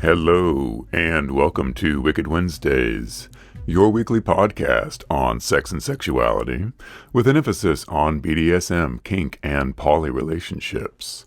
Hello, and welcome to Wicked Wednesdays, your weekly podcast on sex and sexuality, with an emphasis on BDSM, kink, and poly relationships.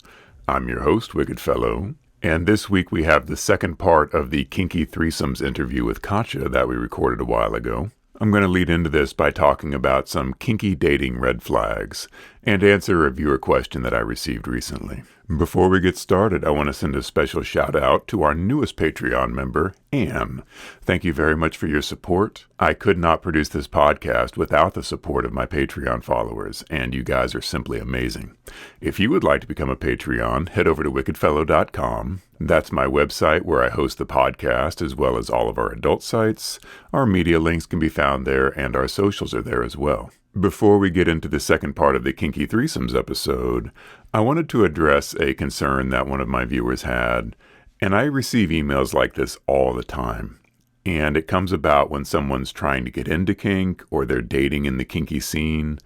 I'm your host, Wicked Fellow, and this week we have the second part of the Kinky Threesomes interview with Katja that we recorded a while ago. I'm going to lead into this by talking about some kinky dating red flags and answer a viewer question that I received recently. Before we get started, I want to send a special shout out to our newest Patreon member, Anne. Thank you very much for your support. I could not produce this podcast without the support of my Patreon followers, and you guys are simply amazing. If you would like to become a Patreon, head over to wickedfellow.com. That's my website where I host the podcast as well as all of our adult sites. Our media links can be found there, and our socials are there as well. Before we get into the second part of the Kinky Threesomes episode, I wanted to address a concern that one of my viewers had, and I receive emails like this all the time. And it comes about when someone's trying to get into kink or they're dating in the kinky scene,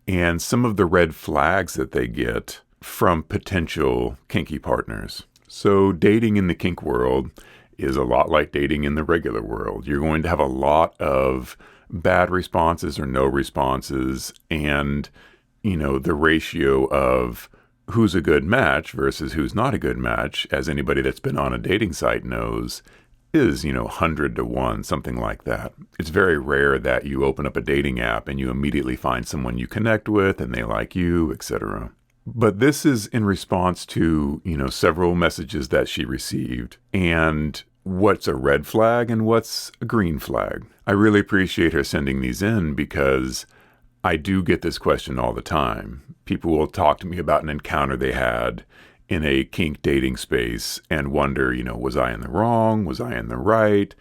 and some of the red flags that they get from potential kinky partners. So dating in the kink world is a lot like dating in the regular world. You're going to have a lot of bad responses or no responses, and the ratio of who's a good match versus who's not a good match, as anybody that's been on a dating site knows, is 100 to 1, something like that. It's very rare that you open up a dating app and you immediately find someone you connect with and they like you, etc. But this is in response to several messages that she received, and what's a red flag and what's a green flag. I really appreciate her sending these in because I do get this question all the time. People will talk to me about an encounter they had in a kink dating space and wonder, was I in the wrong? Was I in the right?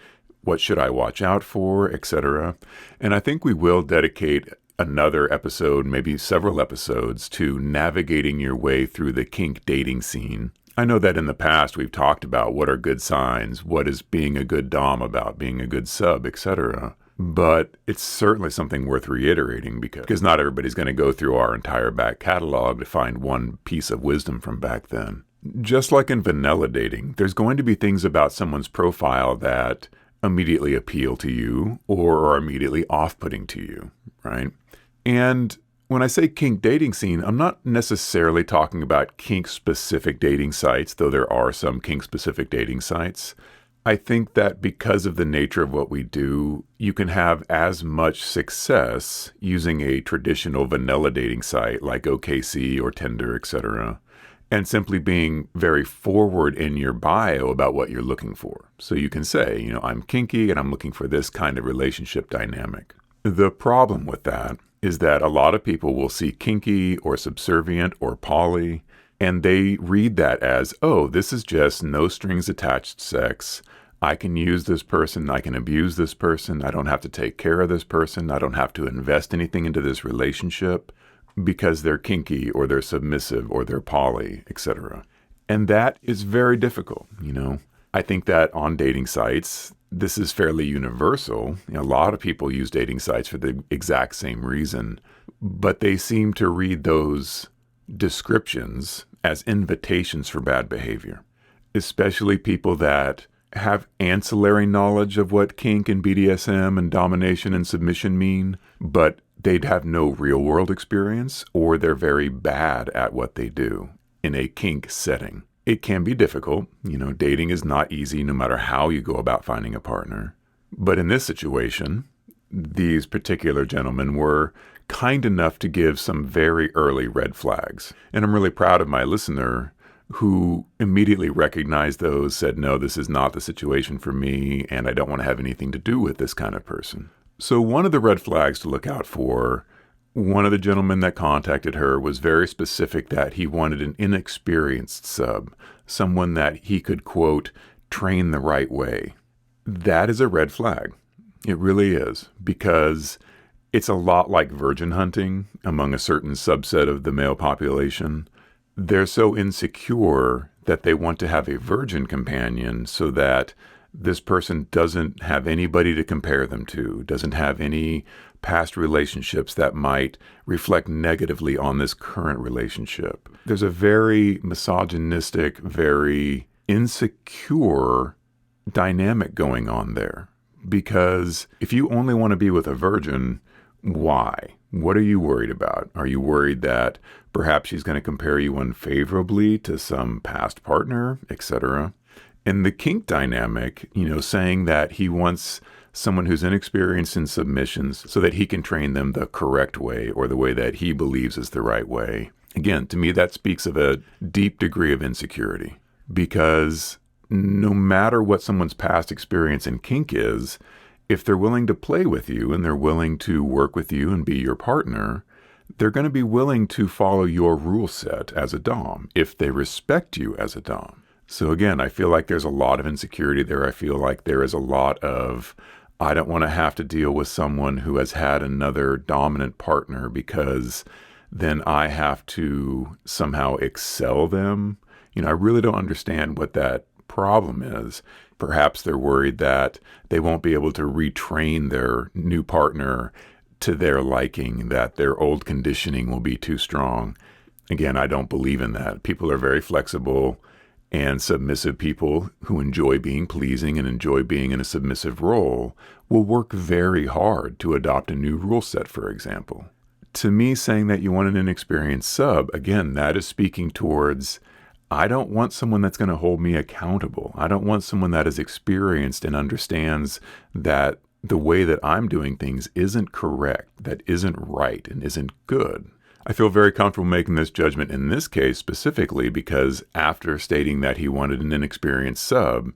What should I watch out for, etc. And I think we will dedicate another episode, maybe several episodes, to navigating your way through the kink dating scene. I know that in the past we've talked about what are good signs, what is being a good dom about, being a good sub, etc. But it's certainly something worth reiterating because not everybody's going to go through our entire back catalog to find one piece of wisdom from back then. Just like in vanilla dating, there's going to be things about someone's profile that immediately appeal to you or are immediately off-putting to you, right? And when I say kink dating scene, I'm not necessarily talking about kink-specific dating sites, though there are some kink-specific dating sites. I think that because of the nature of what we do, you can have as much success using a traditional vanilla dating site like OKC or Tinder, etc., and simply being very forward in your bio about what you're looking for. So you can say, I'm kinky and I'm looking for this kind of relationship dynamic. The problem with that is that a lot of people will see kinky or subservient or poly, and they read that as, oh, this is just no strings attached sex. I can use this person. I can abuse this person. I don't have to take care of this person. I don't have to invest anything into this relationship because they're kinky or they're submissive or they're poly, etc. And that is very difficult. I think that on dating sites, this is fairly universal. A lot of people use dating sites for the exact same reason, but they seem to read those descriptions as invitations for bad behavior, especially people that have ancillary knowledge of what kink and BDSM and domination and submission mean, but they'd have no real world experience, or they're very bad at what they do in a kink setting. It can be difficult. Dating is not easy no matter how you go about finding a partner. But in this situation, these particular gentlemen were kind enough to give some very early red flags. And I'm really proud of my listener who immediately recognized those, said, no, this is not the situation for me, and I don't want to have anything to do with this kind of person. So one of the red flags to look out for, one of the gentlemen that contacted her was very specific that he wanted an inexperienced sub, someone that he could, quote, train the right way. That is a red flag. It really is, because it's a lot like virgin hunting among a certain subset of the male population. They're so insecure that they want to have a virgin companion so that this person doesn't have anybody to compare them to, doesn't have any past relationships that might reflect negatively on this current relationship. There's a very misogynistic, very insecure dynamic going on there. Because if you only want to be with a virgin, why? What are you worried about? Are you worried that perhaps she's going to compare you unfavorably to some past partner, etc.? In the kink dynamic, saying that he wants someone who's inexperienced in submissions so that he can train them the correct way or the way that he believes is the right way. Again, to me, that speaks of a deep degree of insecurity, because no matter what someone's past experience in kink is, if they're willing to play with you and they're willing to work with you and be your partner, they're going to be willing to follow your rule set as a dom if they respect you as a dom. So again, I feel like there's a lot of insecurity there. I feel like there is a lot of, I don't want to have to deal with someone who has had another dominant partner because then I have to somehow excel them. I really don't understand what that problem is. Perhaps they're worried that they won't be able to retrain their new partner to their liking, that their old conditioning will be too strong. Again, I don't believe in that. People are very flexible, and submissive people who enjoy being pleasing and enjoy being in a submissive role will work very hard to adopt a new rule set, for example. To me, saying that you want an inexperienced sub, again, that is speaking towards, I don't want someone that's going to hold me accountable. I don't want someone that is experienced and understands that the way that I'm doing things isn't correct, that isn't right, and isn't good. I feel very comfortable making this judgment in this case specifically because after stating that he wanted an inexperienced sub,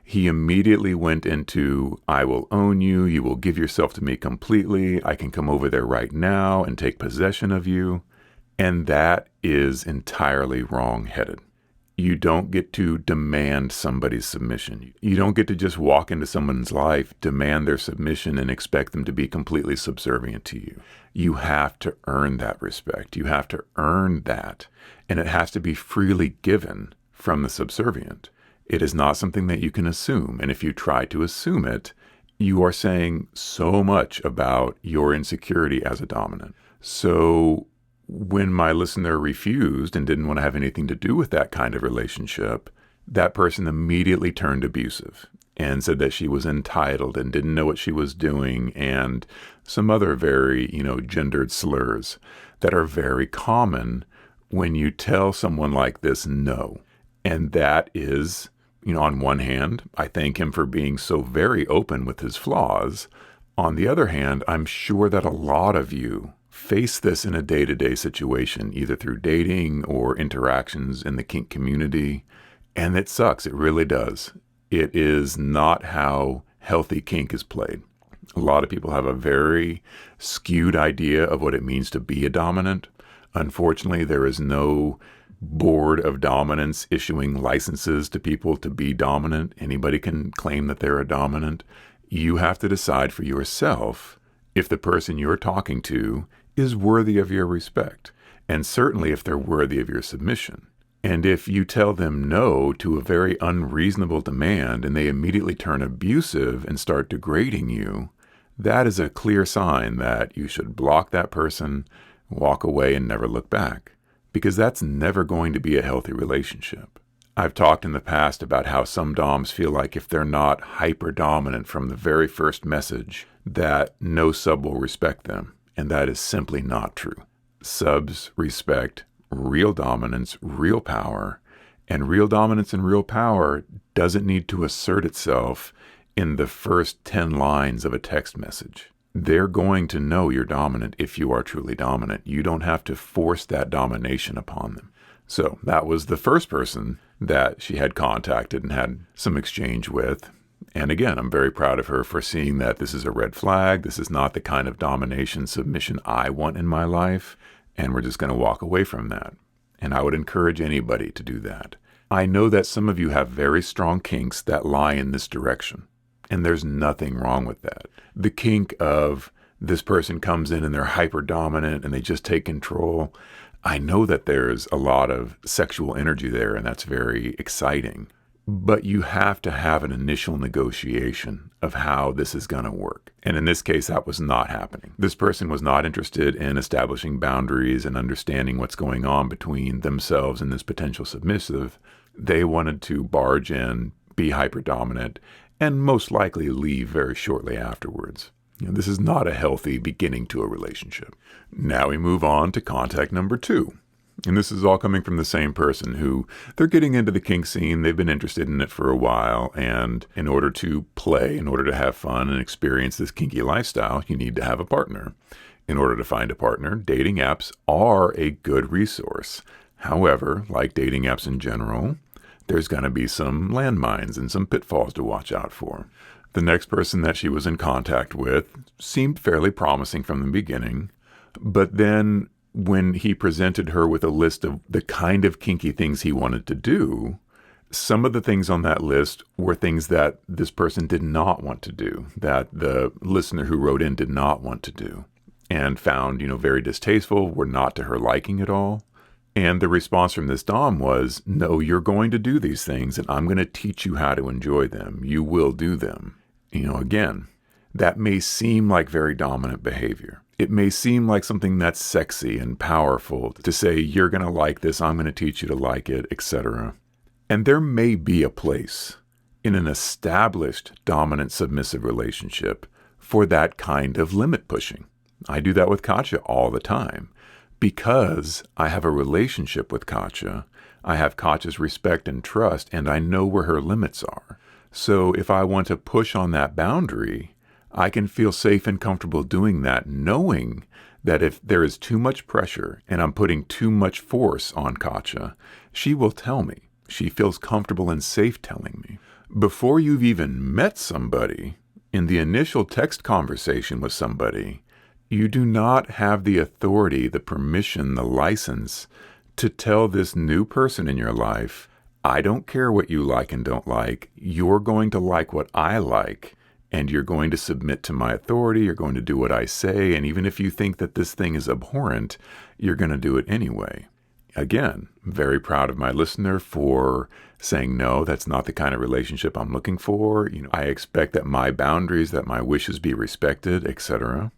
he immediately went into, I will own you, you will give yourself to me completely, I can come over there right now and take possession of you. And that is entirely wrong-headed. You don't get to demand somebody's submission. You don't get to just walk into someone's life, demand their submission, and expect them to be completely subservient to you. You have to earn that respect. You have to earn that. And it has to be freely given from the subservient. It is not something that you can assume. And if you try to assume it, you are saying so much about your insecurity as a dominant. So when my listener refused and didn't want to have anything to do with that kind of relationship, that person immediately turned abusive and said that she was entitled and didn't know what she was doing, and some other very, gendered slurs that are very common when you tell someone like this no. And that is, on one hand, I thank him for being so very open with his flaws. On the other hand, I'm sure that a lot of you face this in a day-to-day situation, either through dating or interactions in the kink community. And it sucks. It really does. It is not how healthy kink is played. A lot of people have a very skewed idea of what it means to be a dominant. Unfortunately, there is no board of dominance issuing licenses to people to be dominant. Anybody can claim that they're a dominant. You have to decide for yourself if the person you're talking to is worthy of your respect, and certainly if they're worthy of your submission. And if you tell them no to a very unreasonable demand and they immediately turn abusive and start degrading you, that is a clear sign that you should block that person, walk away, and never look back, because that's never going to be a healthy relationship. I've talked in the past about how some doms feel like if they're not hyper-dominant from the very first message, that no sub will respect them. And that is simply not true. Subs respect real dominance, real power, and real dominance and real power doesn't need to assert itself in the first 10 lines of a text message. They're going to know you're dominant if you are truly dominant. You don't have to force that domination upon them. So that was the first person that she had contacted and had some exchange with. And again, I'm very proud of her for seeing that this is a red flag. This is not the kind of domination submission I want in my life. And we're just going to walk away from that. And I would encourage anybody to do that. I know that some of you have very strong kinks that lie in this direction. And there's nothing wrong with that. The kink of this person comes in and they're hyper dominant and they just take control. I know that there's a lot of sexual energy there, and that's very exciting. But you have to have an initial negotiation of how this is going to work. And in this case, that was not happening. This person was not interested in establishing boundaries and understanding what's going on between themselves and this potential submissive. They wanted to barge in, be hyper-dominant, and most likely leave very shortly afterwards. This is not a healthy beginning to a relationship. Now we move on to contact number 2. And this is all coming from the same person who they're getting into the kink scene. They've been interested in it for a while. And in order to play, in order to have fun and experience this kinky lifestyle, you need to have a partner. In order to find a partner, dating apps are a good resource. However, like dating apps in general, there's going to be some landmines and some pitfalls to watch out for. The next person that she was in contact with seemed fairly promising from the beginning, but then when he presented her with a list of the kind of kinky things he wanted to do, some of the things on that list were things that this person did not want to do, that the listener who wrote in did not want to do, and found, very distasteful, were not to her liking at all. And the response from this dom was, no, you're going to do these things, and I'm going to teach you how to enjoy them. You will do them. Again, that may seem like very dominant behavior. It may seem like something that's sexy and powerful to say, you're going to like this, I'm going to teach you to like it, etc. And there may be a place in an established dominant submissive relationship for that kind of limit pushing. I do that with Katja all the time. Because I have a relationship with Katja, I have Katja's respect and trust, and I know where her limits are. So if I want to push on that boundary, I can feel safe and comfortable doing that, knowing that if there is too much pressure and I'm putting too much force on Katja, she will tell me. She feels comfortable and safe telling me. Before you've even met somebody, in the initial text conversation with somebody, you do not have the authority, the permission, the license to tell this new person in your life, I don't care what you like and don't like. You're going to like what I like, and you're going to submit to my authority. You're going to do what I say. And even if you think that this thing is abhorrent, you're going to do it anyway. Again, very proud of my listener for saying, no, that's not the kind of relationship I'm looking for. I expect that my boundaries, that my wishes be respected, etc.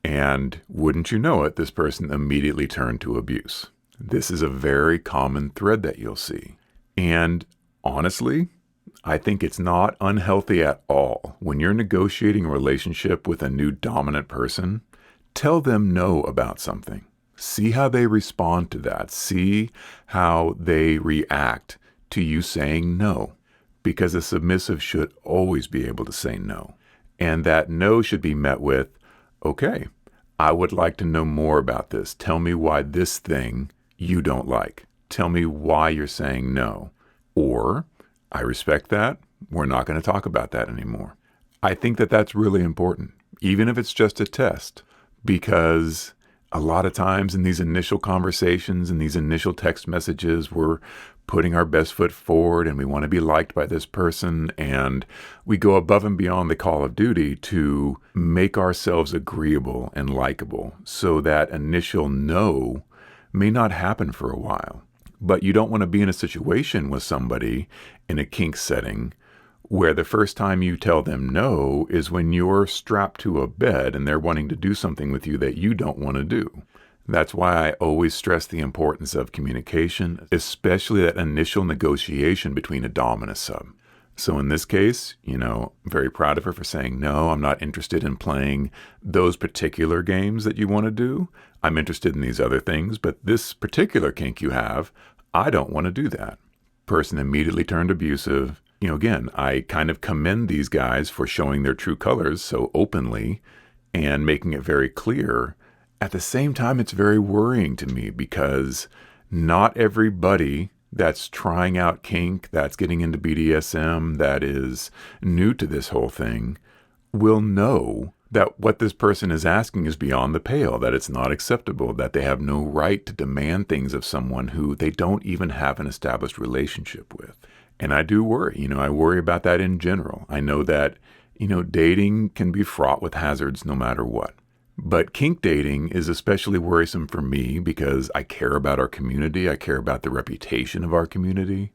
And wouldn't you know it, this person immediately turned to abuse. This is a very common thread that you'll see. And honestly, I think it's not unhealthy at all. When you're negotiating a relationship with a new dominant person, tell them no about something. See how they respond to that. See how they react to you saying no. Because a submissive should always be able to say no. And that no should be met with, okay, I would like to know more about this. Tell me why this thing you don't like. Tell me why you're saying no. Or, I respect that. We're not going to talk about that anymore. I think that that's really important, even if it's just a test, because a lot of times in these initial conversations and these initial text messages, we're putting our best foot forward and we want to be liked by this person. And we go above and beyond the call of duty to make ourselves agreeable and likable. So that initial no may not happen for a while. But you don't want to be in a situation with somebody in a kink setting where the first time you tell them no is when you're strapped to a bed and they're wanting to do something with you that you don't want to do. That's why I always stress the importance of communication, especially that initial negotiation between a dom and a sub. So in this case, I'm very proud of her for saying, no, I'm not interested in playing those particular games that you want to do. I'm interested in these other things, but this particular kink you have, I don't want to do that. Person immediately turned abusive. Again, I kind of commend these guys for showing their true colors so openly and making it very clear. At the same time, it's very worrying to me because not everybody that's trying out kink, that's getting into BDSM, that is new to this whole thing, will know that what this person is asking is beyond the pale, that it's not acceptable, that they have no right to demand things of someone who they don't even have an established relationship with. And I do worry, I worry about that in general. I know that, dating can be fraught with hazards no matter what. But kink dating is especially worrisome for me because I care about our community. I care about the reputation of our community.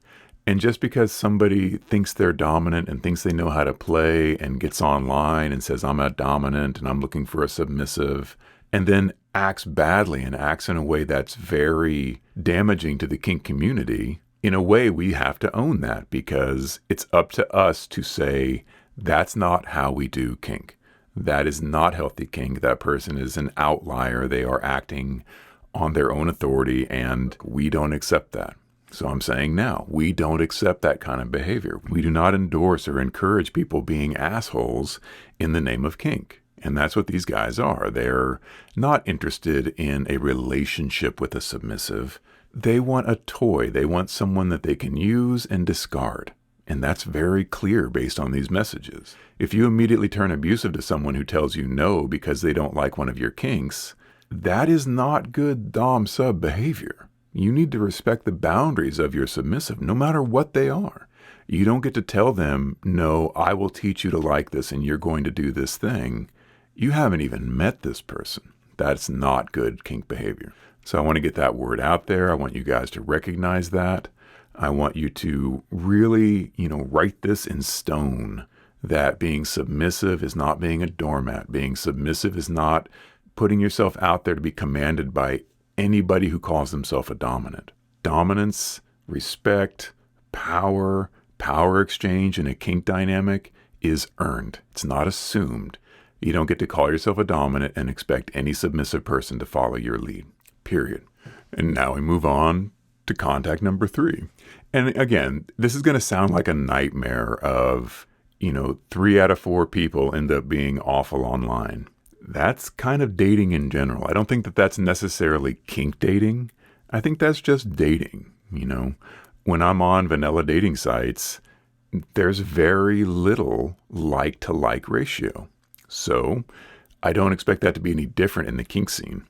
And just because somebody thinks they're dominant and thinks they know how to play and gets online and says, I'm not dominant and I'm looking for a submissive, and then acts badly and acts in a way that's very damaging to the kink community, in a way, we have to own that because it's up to us to say, that's not how we do kink. That is not healthy kink. That person is an outlier. They are acting on their own authority, and we don't accept that. So I'm saying now, we don't accept that kind of behavior. We do not endorse or encourage people being assholes in the name of kink. And that's what these guys are. They're not interested in a relationship with a submissive. They want a toy. They want someone that they can use and discard. And that's very clear based on these messages. If you immediately turn abusive to someone who tells you no because they don't like one of your kinks, that is not good dom-sub behavior. You need to respect the boundaries of your submissive, no matter what they are. You don't get to tell them, no, I will teach you to like this and you're going to do this thing. You haven't even met this person. That's not good kink behavior. So I want to get that word out there. I want you guys to recognize that. I want you to really, write this in stone, that being submissive is not being a doormat. Being submissive is not putting yourself out there to be commanded by anybody who calls themselves a dominant. Dominance, respect, power exchange in a kink dynamic is earned. It's not assumed. You don't get to call yourself a dominant and expect any submissive person to follow your lead, period. And now we move on to contact number 3. And again, this is going to sound like a nightmare of, 3 out of 4 people end up being awful online. That's kind of dating in general. I don't think that that's necessarily kink dating. I think that's just dating. When I'm on vanilla dating sites, there's very little like-to-like ratio. So I don't expect that to be any different in the kink scene.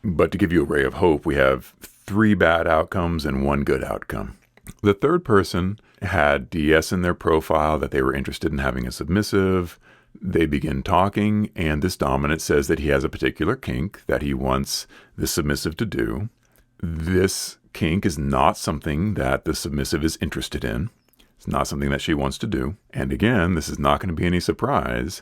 But to give you a ray of hope, we have 3 bad outcomes and 1 good outcome. The third person had DS in their profile that they were interested in having a submissive. They begin talking, and this dominant says that he has a particular kink that he wants the submissive to do. This kink is not something that the submissive is interested in. It's not something that she wants to do. And again, this is not going to be any surprise.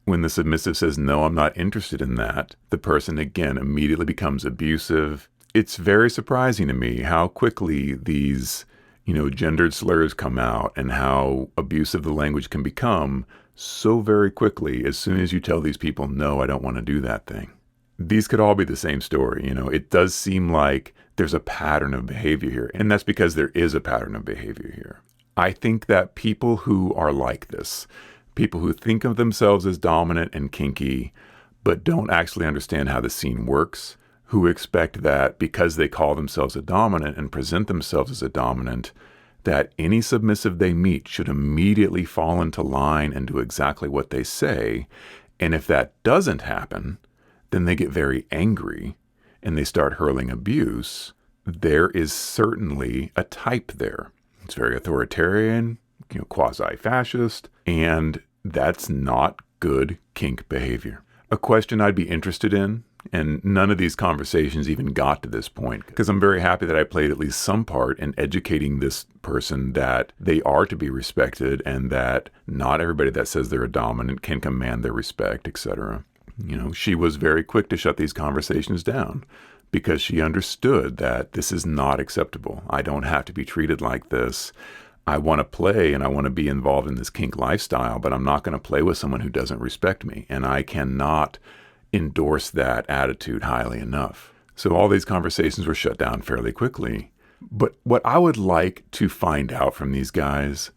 When the submissive says, no, I'm not interested in that, the person again immediately becomes abusive. It's very surprising to me how quickly these, gendered slurs come out and how abusive the language can become so very quickly as soon as you tell these people, no, I don't want to do that thing. These could all be the same story. It does seem like there's a pattern of behavior here, and that's because there is a pattern of behavior here. I think that people who are like this, people who think of themselves as dominant and kinky, but don't actually understand how the scene works, who expect that because they call themselves a dominant and present themselves as a dominant, that any submissive they meet should immediately fall into line and do exactly what they say. And if that doesn't happen, then they get very angry and they start hurling abuse. There is certainly a type there. It's very authoritarian, quasi-fascist, and that's not good kink behavior. A question I'd be interested in, and none of these conversations even got to this point, because I'm very happy that I played at least some part in educating this person that they are to be respected and that not everybody that says they're a dominant can command their respect, etc. She was very quick to shut these conversations down because she understood that this is not acceptable. I don't have to be treated like this. I want to play and I want to be involved in this kink lifestyle, but I'm not going to play with someone who doesn't respect me. And I cannot endorse that attitude highly enough. So all these conversations were shut down fairly quickly. But what I would like to find out from these guys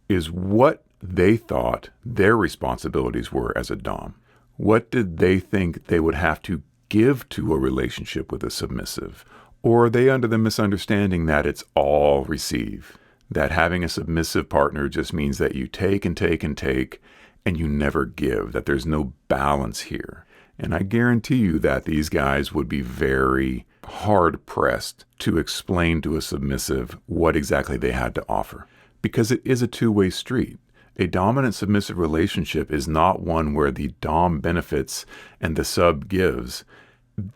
is what they thought their responsibilities were as a dom. What did they think they would have to give to a relationship with a submissive? Or are they under the misunderstanding that it's all receive? That having a submissive partner just means that you take and take and take and you never give, that there's no balance here. And I guarantee you that these guys would be very hard-pressed to explain to a submissive what exactly they had to offer. Because it is a two-way street. A dominant-submissive relationship is not one where the dom benefits and the sub gives.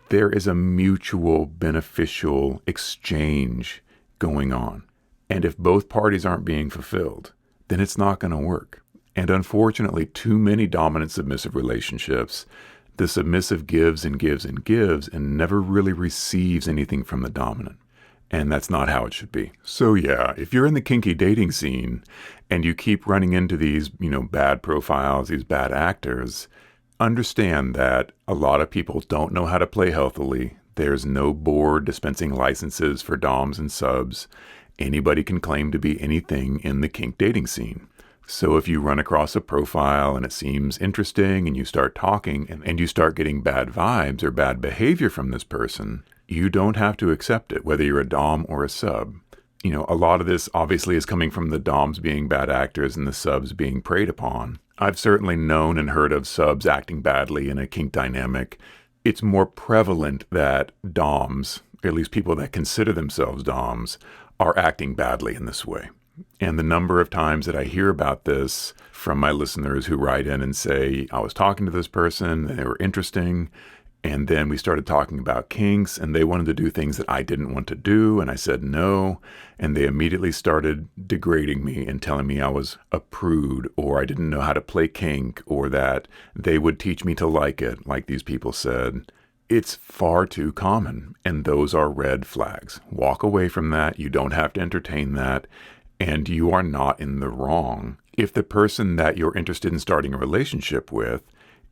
There is a mutual beneficial exchange going on. And if both parties aren't being fulfilled, then it's not going to work. And unfortunately, too many dominant-submissive relationships, the submissive gives and gives and gives and never really receives anything from the dominant. And that's not how it should be. So yeah, if you're in the kinky dating scene and you keep running into these, bad profiles, these bad actors, understand that a lot of people don't know how to play healthily. There's no board dispensing licenses for doms and subs. Anybody can claim to be anything in the kink dating scene. So if you run across a profile and it seems interesting and you start talking and you start getting bad vibes or bad behavior from this person, you don't have to accept it, whether you're a dom or a sub. A lot of this obviously is coming from the doms being bad actors and the subs being preyed upon. I've certainly known and heard of subs acting badly in a kink dynamic. It's more prevalent that doms, or at least people that consider themselves doms, are acting badly in this way. And the number of times that I hear about this from my listeners who write in and say, I was talking to this person, they were interesting, and then we started talking about kinks, and they wanted to do things that I didn't want to do, and I said no, and they immediately started degrading me and telling me I was a prude, or I didn't know how to play kink, or that they would teach me to like it, like these people said. It's far too common, and those are red flags. Walk away from that. You don't have to entertain that, and you are not in the wrong if the person that you're interested in starting a relationship with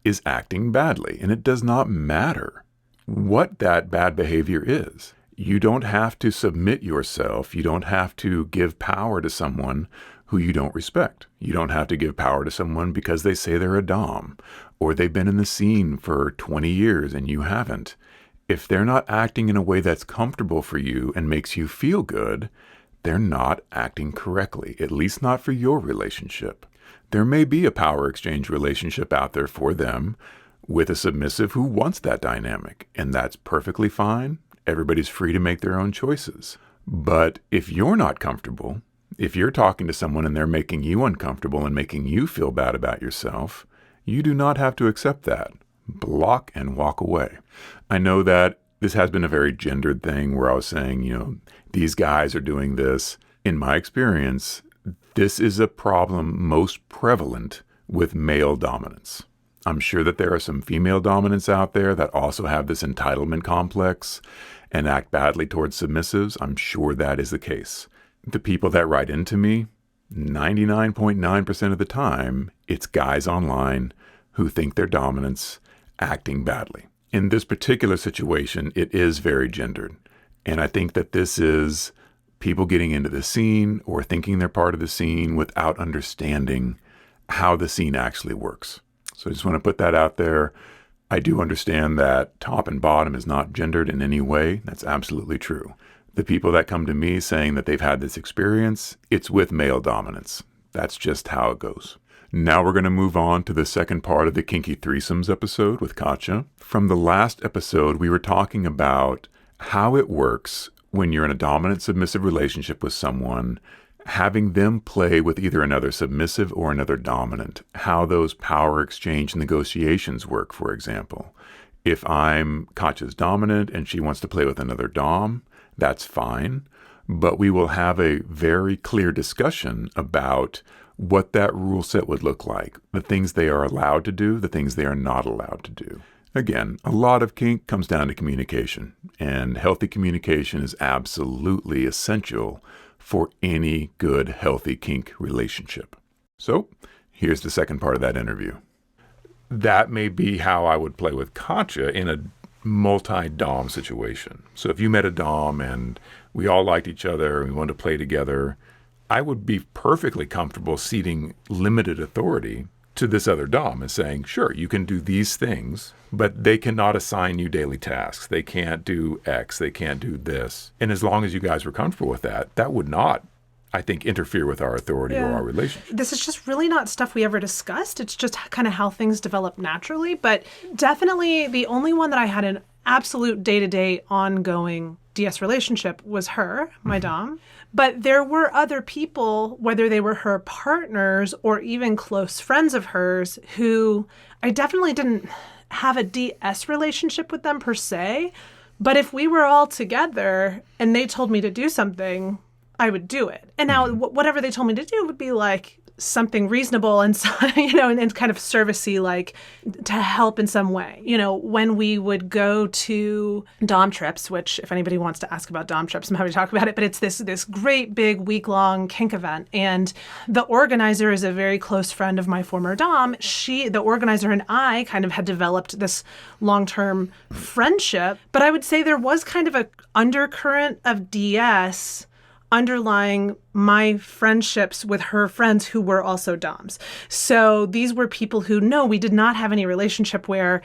is acting badly. And it does not matter what that bad behavior is. You don't have to submit yourself. You don't have to give power to someone who you don't respect. You don't have to give power to someone because they say they're a dom or they've been in the scene for 20 years and you haven't. If they're not acting in a way that's comfortable for you and makes you feel good, they're not acting correctly, at least not for your relationship. There may be a power exchange relationship out there for them with a submissive who wants that dynamic, and that's perfectly fine. Everybody's free to make their own choices. But if you're not comfortable, if you're talking to someone and they're making you uncomfortable and making you feel bad about yourself, you do not have to accept that. Block and walk away. I know that this has been a very gendered thing where I was saying, these guys are doing this. In my experience, this is a problem most prevalent with male dominance. I'm sure that there are some female dominants out there that also have this entitlement complex and act badly towards submissives. I'm sure that is the case. The people that write into me, 99.9% of the time, it's guys online who think they're dominants acting badly. In this particular situation, it is very gendered. And I think that this is people getting into the scene or thinking they're part of the scene without understanding how the scene actually works. So I just want to put that out there. I do understand that top and bottom is not gendered in any way. That's absolutely true. The people that come to me saying that they've had this experience, it's with male dominance. That's just how it goes. Now we're going to move on to the second part of the Kinky Threesomes episode with Katja. From the last episode, we were talking about how it works when you're in a dominant submissive relationship with someone, having them play with either another submissive or another dominant, how those power exchange negotiations work, for example. If I'm Katja's dominant and she wants to play with another dom, that's fine, but we will have a very clear discussion about what that rule set would look like, the things they are allowed to do, the things they are not allowed to do. Again, a lot of kink comes down to communication, and healthy communication is absolutely essential for any good, healthy kink relationship. So, here's the second part of that interview. That may be how I would play with Katja in a multi-dom situation. So if you met a dom and we all liked each other and we wanted to play together, I would be perfectly comfortable ceding limited authority to this other dom and saying, sure, you can do these things, but they cannot assign you daily tasks. They can't do X. They can't do this. And as long as you guys were comfortable with that, that would not, I think, interfere with our authority or our relationship. This is just really not stuff we ever discussed. It's just kind of how things develop naturally. But definitely the only one that I had an absolute day-to-day ongoing DS relationship was her, my dom. But there were other people, whether they were her partners or even close friends of hers, who I definitely didn't have a DS relationship with them per se. But if we were all together and they told me to do something, I would do it. And now whatever they told me to do would be like something reasonable and, and kind of servicey, like to help in some way. When we would go to Dom trips, which if anybody wants to ask about Dom trips, I'm happy to talk about it, but it's this great big week-long kink event. And the organizer is a very close friend of my former Dom. The organizer and I kind of had developed this long-term friendship, but I would say there was kind of a undercurrent of DS underlying my friendships with her friends who were also Doms. So these were people who, no, we did not have any relationship where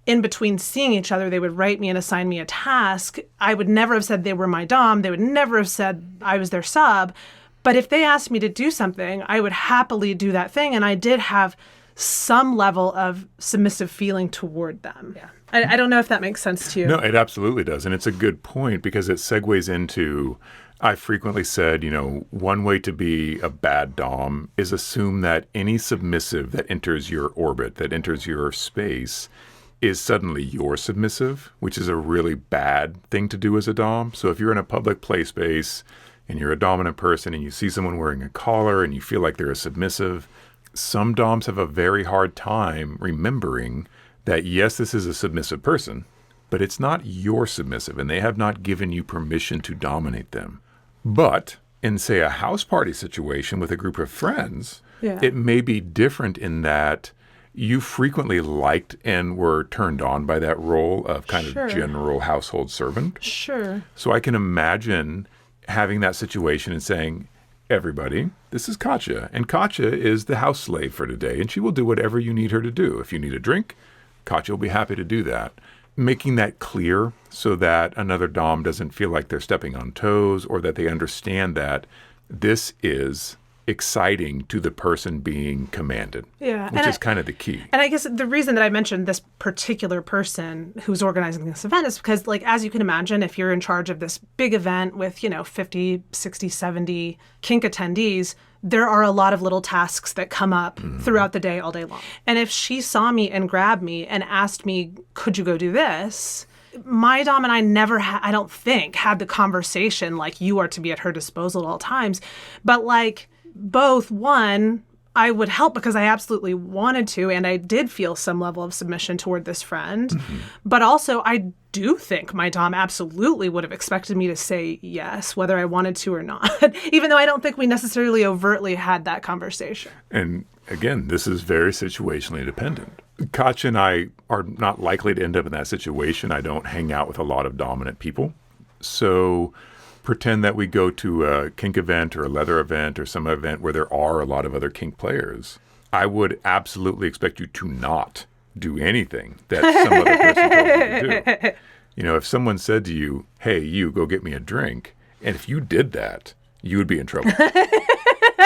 in between seeing each other, they would write me and assign me a task. I would never have said they were my Dom. They would never have said I was their sub. But if they asked me to do something, I would happily do that thing. And I did have some level of submissive feeling toward them. Yeah. I don't know if that makes sense to you. No, it absolutely does. And it's a good point because it segues into, I frequently said, one way to be a bad Dom is assume that any submissive that enters your orbit, that enters your space, is suddenly your submissive, which is a really bad thing to do as a Dom. So if you're in a public play space and you're a dominant person and you see someone wearing a collar and you feel like they're a submissive, some Doms have a very hard time remembering that, yes, this is a submissive person, but it's not your submissive, and they have not given you permission to dominate them. But in, say, a house party situation with a group of friends, it may be different in that you frequently liked and were turned on by that role of kind of general household servant. Sure. So I can imagine having that situation and saying, everybody, this is Katja, and Katja is the house slave for today, and she will do whatever you need her to do. If you need a drink, Katja will be happy to do that. Making that clear so that another Dom doesn't feel like they're stepping on toes or that they understand that this is exciting to the person being commanded, which is kind of the key. And I guess the reason that I mentioned this particular person who's organizing this event is because, like, as you can imagine, if you're in charge of this big event with, 50, 60, 70 kink attendees, there are a lot of little tasks that come up throughout the day, all day long. And if she saw me and grabbed me and asked me, could you go do this? My Dom and I never, I don't think, had the conversation like you are to be at her disposal at all times. But like both, one, I would help because I absolutely wanted to, and I did feel some level of submission toward this friend. But also, I do think my Dom absolutely would have expected me to say yes, whether I wanted to or not, even though I don't think we necessarily overtly had that conversation. And again, this is very situationally dependent. Katja and I are not likely to end up in that situation. I don't hang out with a lot of dominant people. So pretend that we go to a kink event or a leather event or some event where there are a lot of other kink players. I would absolutely expect you to not do anything that some other person told you to do. If someone said to you, hey, you go get me a drink, and if you did that, you would be in trouble.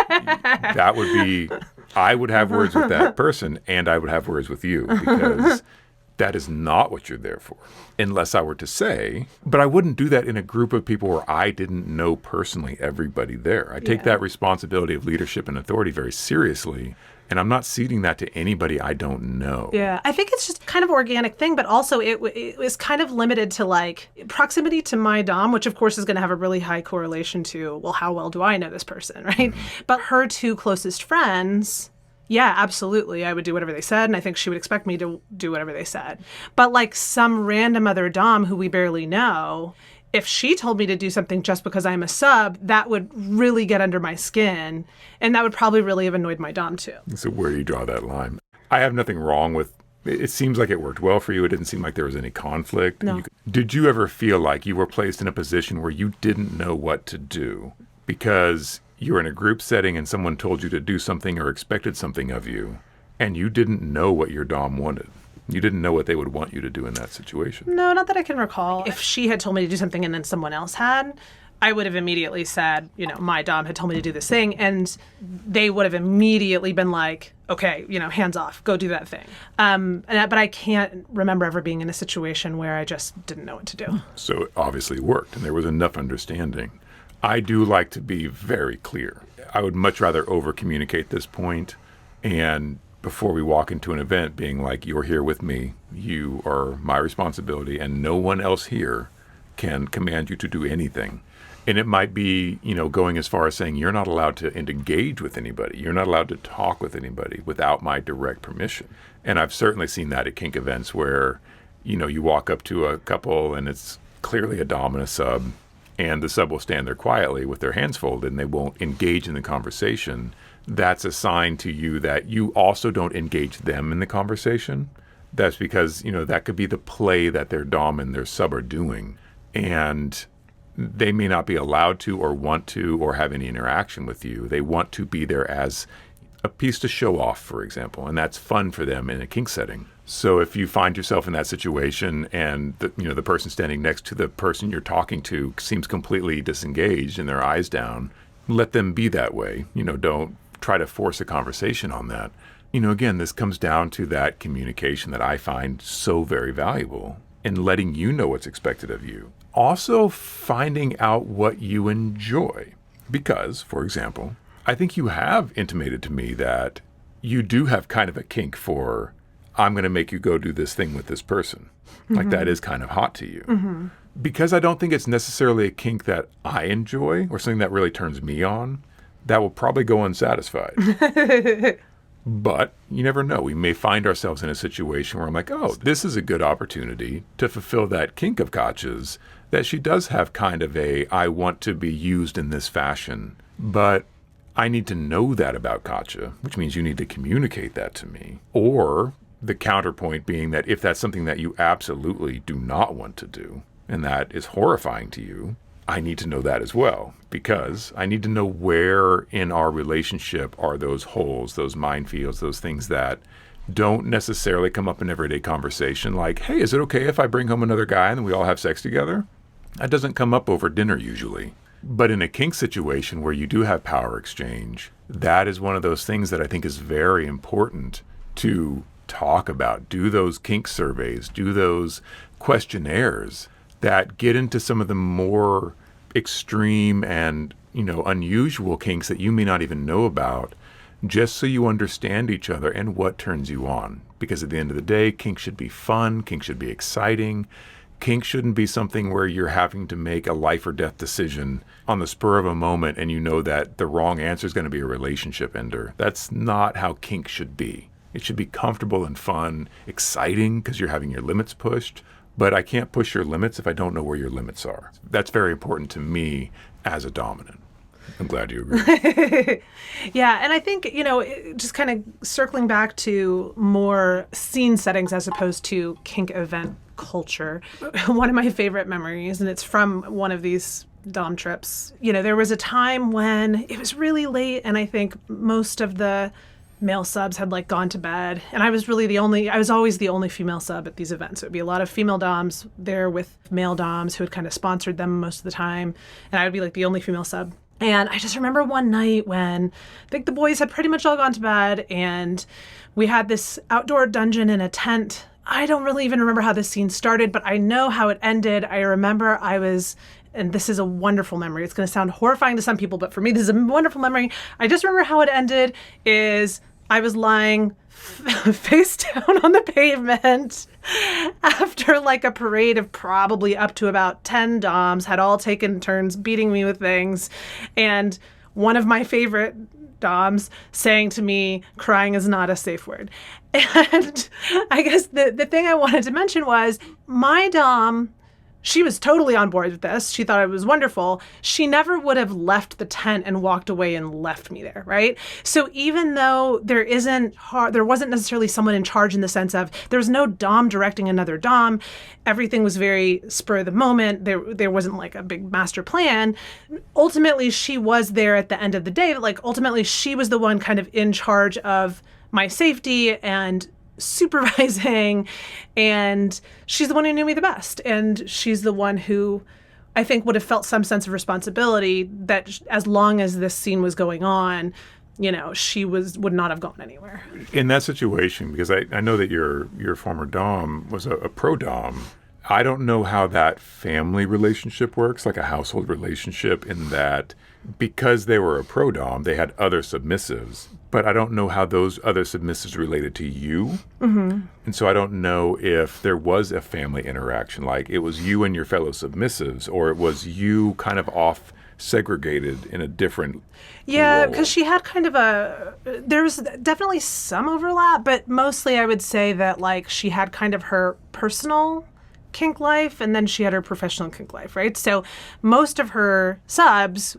That would be, I would have words with that person and I would have words with you because that is not what you're there for. Unless I were to say, but I wouldn't do that in a group of people where I didn't know personally everybody there. I take that responsibility of leadership and authority very seriously. And I'm not ceding that to anybody I don't know. Yeah, I think it's just kind of an organic thing, but also it was kind of limited to like proximity to my Dom, which of course is going to have a really high correlation to, well, how well do I know this person, right? But her two closest friends, yeah, absolutely. I would do whatever they said, and I think she would expect me to do whatever they said. But like some random other Dom who we barely know, if she told me to do something just because I'm a sub, that would really get under my skin. And that would probably really have annoyed my Dom too. So where do you draw that line? I have nothing wrong with, it seems like it worked well for you. It didn't seem like there was any conflict. No. Did you ever feel like you were placed in a position where you didn't know what to do because you were in a group setting and someone told you to do something or expected something of you and you didn't know what your Dom wanted? You didn't know what they would want you to do in that situation? No, not that I can recall. If she had told me to do something and then someone else had, I would have immediately said, my Dom had told me to do this thing. And they would have immediately been like, okay, hands off, go do that thing. But I can't remember ever being in a situation where I just didn't know what to do. So it obviously worked and there was enough understanding. I do like to be very clear. I would much rather over-communicate this point and before we walk into an event being like, you're here with me, you are my responsibility, and no one else here can command you to do anything. And it might be, going as far as saying you're not allowed to engage with anybody. You're not allowed to talk with anybody without my direct permission. And I've certainly seen that at kink events where, you walk up to a couple and it's clearly a dom and a sub, and the sub will stand there quietly with their hands folded and they won't engage in the conversation. That's a sign to you that you also don't engage them in the conversation. That's because, that could be the play that their dom and their sub are doing. And they may not be allowed to or want to or have any interaction with you. They want to be there as a piece to show off, for example, and that's fun for them in a kink setting. So if you find yourself in that situation and the person standing next to the person you're talking to seems completely disengaged and their eyes down, let them be that way. Don't try to force a conversation on that. Again, this comes down to that communication that I find so very valuable in letting you know what's expected of you. Also, finding out what you enjoy. Because, for example, I think you have intimated to me that you do have kind of a kink for, I'm going to make you go do this thing with this person. Mm-hmm. Like that is kind of hot to you. Mm-hmm. Because I don't think it's necessarily a kink that I enjoy or something that really turns me on, that will probably go unsatisfied. But you never know. We may find ourselves in a situation where I'm like, oh, this is a good opportunity to fulfill that kink of Katja's, that she does have kind of I want to be used in this fashion. But I need to know that about Katja, which means you need to communicate that to me. Or the counterpoint being that if that's something that you absolutely do not want to do, and that is horrifying to you, I need to know that as well, because I need to know where in our relationship are those holes, those minefields, those things that don't necessarily come up in everyday conversation. Like, hey, is it okay if I bring home another guy and then we all have sex together? That doesn't come up over dinner usually. But in a kink situation where you do have power exchange, that is one of those things that I think is very important to talk about. Do those kink surveys, do those questionnaires that get into some of the more extreme and, unusual kinks that you may not even know about, just so you understand each other and what turns you on. Because at the end of the day, kink should be fun, kink should be exciting. Kink shouldn't be something where you're having to make a life or death decision on the spur of a moment and you know that the wrong answer is going to be a relationship ender. That's not how kink should be. It should be comfortable and fun, exciting because you're having your limits pushed. But I can't push your limits if I don't know where your limits are. That's very important to me as a dominant. I'm glad you agree. Yeah, and I think, just kind of circling back to more scene settings as opposed to kink event culture, one of my favorite memories, and it's from one of these dom trips, there was a time when it was really late, and I think most of the male subs had gone to bed, and I was always the only female sub at these events. It would be a lot of female doms there with male doms who had kind of sponsored them most of the time, and I would be the only female sub. And I just remember one night when I think the boys had pretty much all gone to bed, and we had this outdoor dungeon in a tent. I don't really even remember how this scene started, but I know how it ended. I remember and this is a wonderful memory. It's going to sound horrifying to some people, but for me, this is a wonderful memory. I just remember how it ended is I was lying face down on the pavement after a parade of probably up to about 10 doms had all taken turns beating me with things. And one of my favorite doms saying to me, crying is not a safe word. And I guess the thing I wanted to mention was my dom, she was totally on board with this. She thought it was wonderful. She never would have left the tent and walked away and left me there, right? So even though there wasn't necessarily someone in charge in the sense of there was no dom directing another dom, everything was very spur of the moment. There wasn't a big master plan. Ultimately, she was there at the end of the day. Ultimately, she was the one kind of in charge of my safety and supervising, and she's the one who knew me the best, and she's the one who I think would have felt some sense of responsibility that as long as this scene was going on, she would not have gone anywhere. In that situation, because I know that your former dom was a pro dom, I don't know how that family relationship works, like a household relationship, in that because they were a pro-dom, they had other submissives, but I don't know how those other submissives related to you. Mm-hmm. And so I don't know if there was a family interaction, like it was you and your fellow submissives, or it was you kind of off segregated in a different Yeah, role. because she had kind of there's definitely some overlap, but mostly I would say that like she had kind of her personal kink life and then she had her professional kink life, right? So most of her subs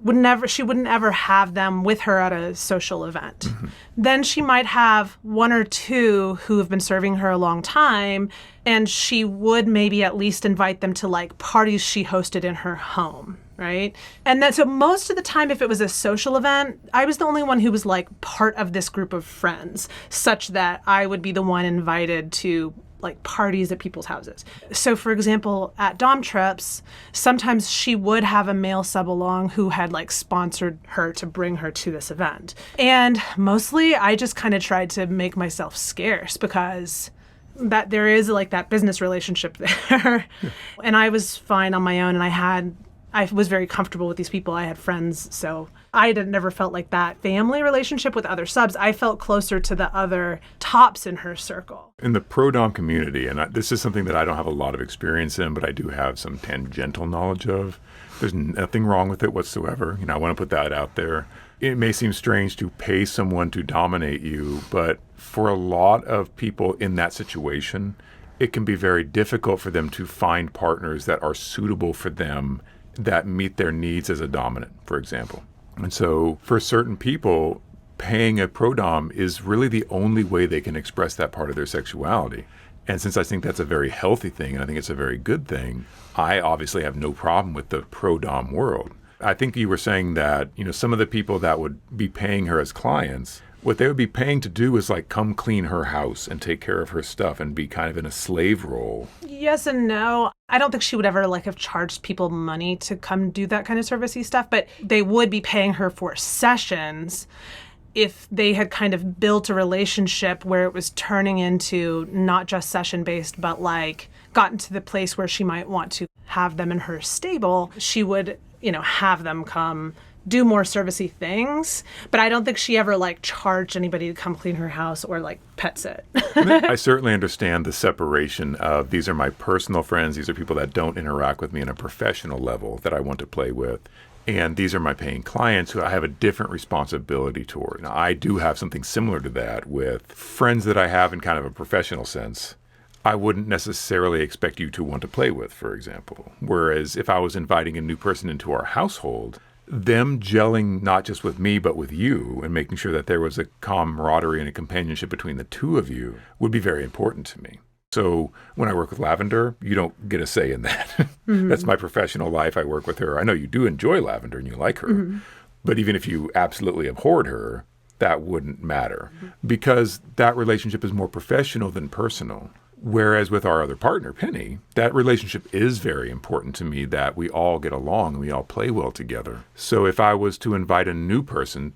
she wouldn't ever have them with her at a social event. Mm-hmm. Then she might have one or two who have been serving her a long time, and she would maybe at least invite them to like parties she hosted in her home. Right. And then so most of the time, if it was a social event, I was the only one who was like part of this group of friends, such that I would be the one invited to like parties at people's houses. So for example, at Dom trips, sometimes she would have a male sub along who had like sponsored her to bring her to this event. And mostly I just kind of tried to make myself scarce because that there is like that business relationship there. Yeah. And I was fine on my own, and I was very comfortable with these people. I had friends, so I never felt like that family relationship with other subs. I felt closer to the other tops in her circle. In the pro-dom community, and this is something that I don't have a lot of experience in, but I do have some tangential knowledge of. There's nothing wrong with it whatsoever. I want to put that out there. It may seem strange to pay someone to dominate you, but for a lot of people in that situation, it can be very difficult for them to find partners that are suitable for them, that meet their needs as a dominant, for example. And so for certain people, paying a pro-dom is really the only way they can express that part of their sexuality. And since I think that's a very healthy thing, and I think it's a very good thing, I obviously have no problem with the pro-dom world. I think you were saying that, some of the people that would be paying her as clients, what they would be paying to do is like come clean her house and take care of her stuff and be kind of in a slave role. Yes and no. I don't think she would ever like have charged people money to come do that kind of servicey stuff, but they would be paying her for sessions if they had kind of built a relationship where it was turning into not just session-based, but like gotten to the place where she might want to have them in her stable. She would, have them come do more servicey things, but I don't think she ever like charged anybody to come clean her house or like pet sit. I certainly understand the separation of these are my personal friends. These are people that don't interact with me on a professional level that I want to play with. And these are my paying clients who I have a different responsibility toward. Now, I do have something similar to that with friends that I have in kind of a professional sense. I wouldn't necessarily expect you to want to play with, for example. Whereas if I was inviting a new person into our household, them gelling not just with me, but with you and making sure that there was a camaraderie and a companionship between the two of you would be very important to me. So when I work with Lavender, you don't get a say in that. Mm-hmm. That's my professional life. I work with her. I know you do enjoy Lavender and you like her. Mm-hmm. But even if you absolutely abhorred her, that wouldn't matter because that relationship is more professional than personal. Whereas with our other partner, Penny, that relationship is very important to me, that we all get along and we all play well together. So if I was to invite a new person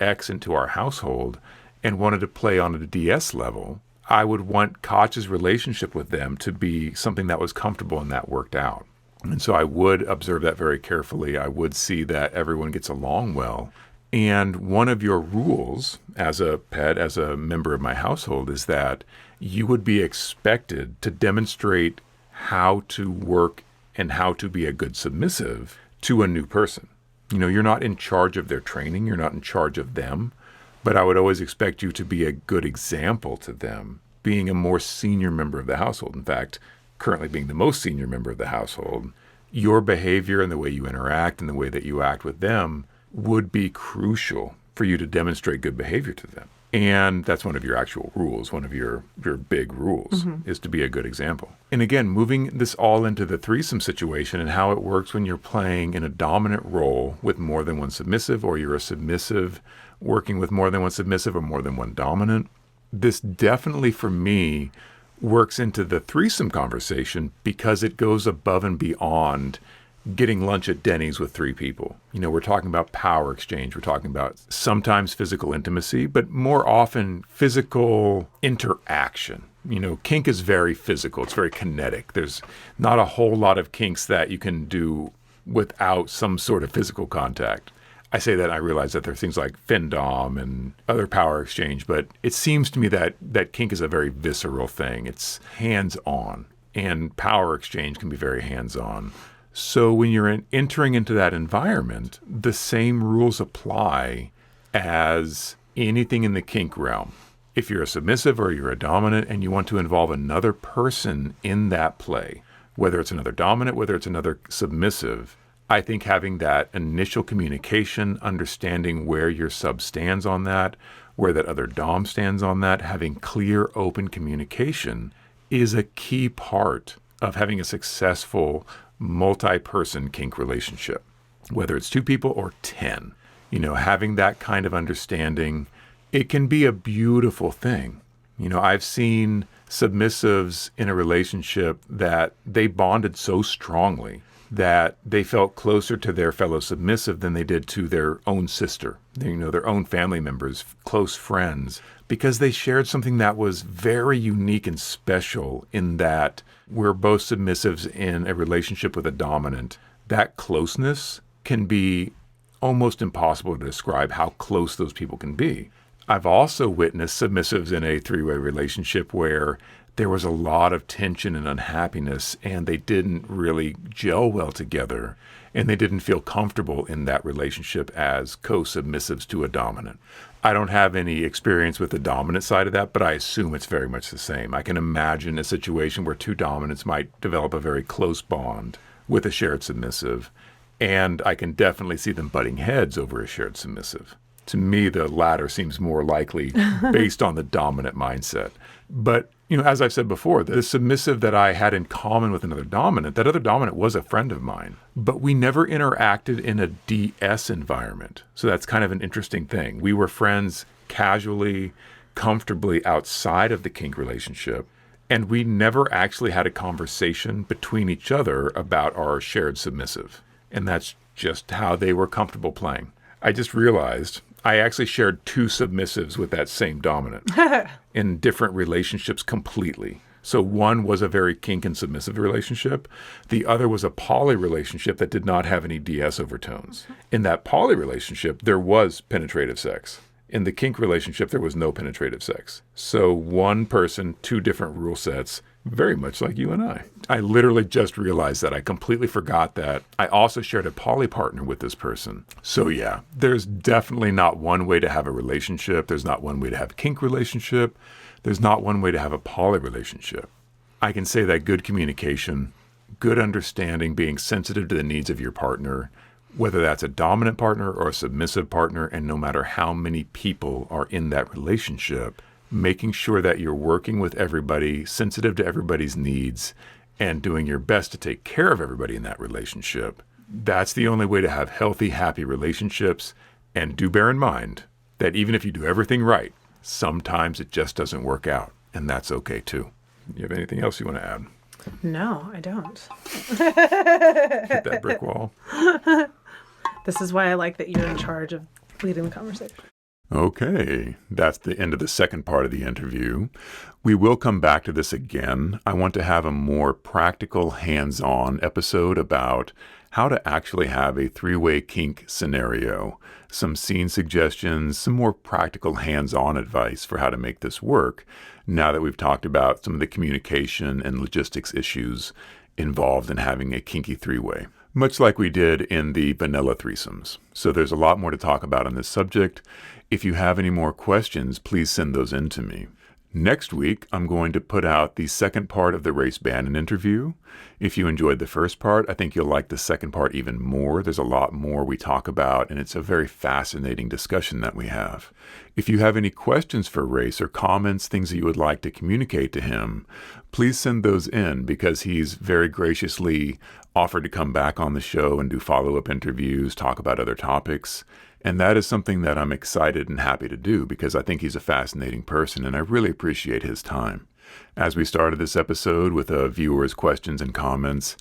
X into our household and wanted to play on a DS level, I would want Katja's relationship with them to be something that was comfortable and that worked out. And so I would observe that very carefully. I would see that everyone gets along well. And one of your rules as a pet, as a member of my household, is that you would be expected to demonstrate how to work and how to be a good submissive to a new person. You're not in charge of their training. You're not in charge of them. But I would always expect you to be a good example to them, being a more senior member of the household. In fact, currently being the most senior member of the household, your behavior and the way you interact and the way that you act with them would be crucial for you to demonstrate good behavior to them. And that's one of your actual rules, one of your big rules, is to be a good example. And again, moving this all into the threesome situation and how it works when you're playing in a dominant role with more than one submissive, or you're a submissive working with more than one submissive or more than one dominant. This definitely, for me, works into the threesome conversation because it goes above and beyond getting lunch at Denny's with three people. We're talking about power exchange. We're talking about sometimes physical intimacy, but more often physical interaction. Kink is very physical. It's very kinetic. There's not a whole lot of kinks that you can do without some sort of physical contact. I say that I realize that there are things like FinDom and other power exchange, but it seems to me that kink is a very visceral thing. It's hands-on, and power exchange can be very hands-on. So when you're entering into that environment, the same rules apply as anything in the kink realm. If you're a submissive or you're a dominant and you want to involve another person in that play, whether it's another dominant, whether it's another submissive, I think having that initial communication, understanding where your sub stands on that, where that other dom stands on that, having clear, open communication is a key part of having a successful multi-person kink relationship, whether it's 2 people or 10. Having that kind of understanding, it can be a beautiful thing. I've seen submissives in a relationship that they bonded so strongly that they felt closer to their fellow submissive than they did to their own sister, their own family members, close friends, because they shared something that was very unique and special in that we're both submissives in a relationship with a dominant. That closeness can be almost impossible to describe how close those people can be. I've also witnessed submissives in a 3-way relationship where there was a lot of tension and unhappiness, and they didn't really gel well together, and they didn't feel comfortable in that relationship as co-submissives to a dominant. I don't have any experience with the dominant side of that, but I assume it's very much the same. I can imagine a situation where 2 dominants might develop a very close bond with a shared submissive, and I can definitely see them butting heads over a shared submissive. To me, the latter seems more likely based on the dominant mindset. But, as I've said before, the submissive that I had in common with another dominant, that other dominant was a friend of mine, but we never interacted in a DS environment. So that's kind of an interesting thing. We were friends casually, comfortably outside of the kink relationship, and we never actually had a conversation between each other about our shared submissive. And that's just how they were comfortable playing. I just realized I actually shared 2 submissives with that same dominant in different relationships completely. So one was a very kink and submissive relationship. The other was a poly relationship that did not have any DS overtones. In that poly relationship, there was penetrative sex. In the kink relationship, there was no penetrative sex. So one person, 2 different rule sets, very much like you and I. I literally just realized that. I completely forgot that. I also shared a poly partner with this person. So yeah, there's definitely not one way to have a relationship. There's not one way to have a kink relationship. There's not one way to have a poly relationship. I can say that good communication, good understanding, being sensitive to the needs of your partner, whether that's a dominant partner or a submissive partner, and no matter how many people are in that relationship, making sure that you're working with everybody, sensitive to everybody's needs, and doing your best to take care of everybody in that relationship. That's the only way to have healthy, happy relationships. And do bear in mind that even if you do everything right, sometimes it just doesn't work out. And that's okay too. You have anything else you want to add? No, I don't. Hit that brick wall. This is why I like that you're in charge of leading the conversation. Okay, that's the end of the second part of the interview. We will come back to this again. I want to have a more practical, hands-on episode about how to actually have a 3-way kink scenario, some scene suggestions, some more practical hands-on advice for how to make this work, now that we've talked about some of the communication and logistics issues involved in having a kinky 3-way, much like we did in the vanilla threesomes. So there's a lot more to talk about on this subject. If you have any more questions, please send those in to me. Next week, I'm going to put out the second part of the Race Bannon interview. If you enjoyed the first part, I think you'll like the second part even more. There's a lot more we talk about, and it's a very fascinating discussion that we have. If you have any questions for Race or comments, things that you would like to communicate to him, please send those in, because he's very graciously offered to come back on the show and do follow-up interviews, talk about other topics. And that is something that I'm excited and happy to do, because I think he's a fascinating person and I really appreciate his time. As we started this episode with viewers' questions and comments,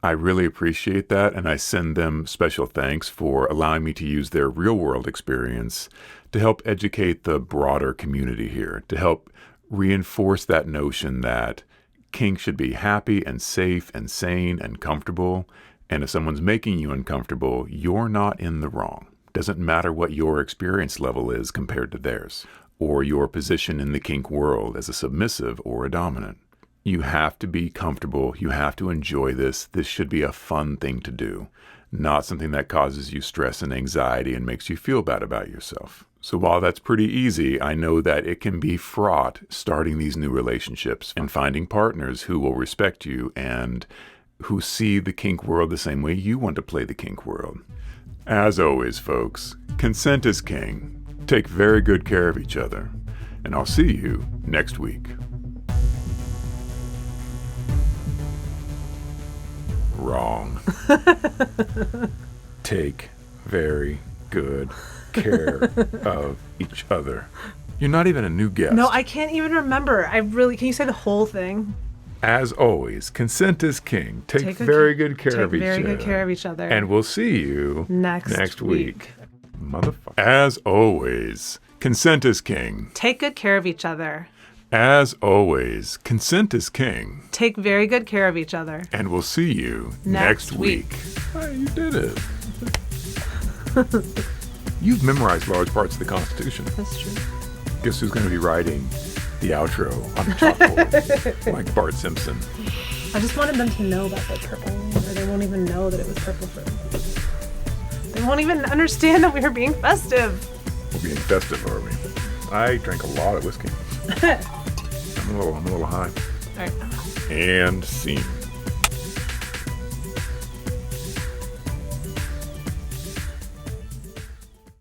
I really appreciate that, and I send them special thanks for allowing me to use their real-world experience to help educate the broader community here, to help reinforce that notion that kink should be happy and safe and sane and comfortable, and if someone's making you uncomfortable, you're not in the wrong. Doesn't matter what your experience level is compared to theirs, or your position in the kink world as a submissive or a dominant. You have to be comfortable. You have to enjoy this. This should be a fun thing to do, not something that causes you stress and anxiety and makes you feel bad about yourself. So while that's pretty easy, I know that it can be fraught starting these new relationships and finding partners who will respect you and who see the kink world the same way you want to play the kink world. As always, folks, consent is king. Take very good care of each other. And I'll see you next week. Wrong. Take very good care of each other. You're not even a new guest. No, I can't even remember. Can you say the whole thing? As always, consent is king. Take very good care of each other. Take very good care of each other. And we'll see you next week. Motherfucker. As always, consent is king. Take good care of each other. As always, consent is king. Take very good care of each other. And we'll see you next week. Hey, you did it. You've memorized large parts of the Constitution. That's true. Guess who's going to be writing the outro on the chalkboard? Like Bart Simpson. I just wanted them to know about the purple, or they won't even know that it was purple for them. They won't even understand that we were being festive. We're being festive, are we? I drank a lot of whiskey. I'm a little high. All right. And scene.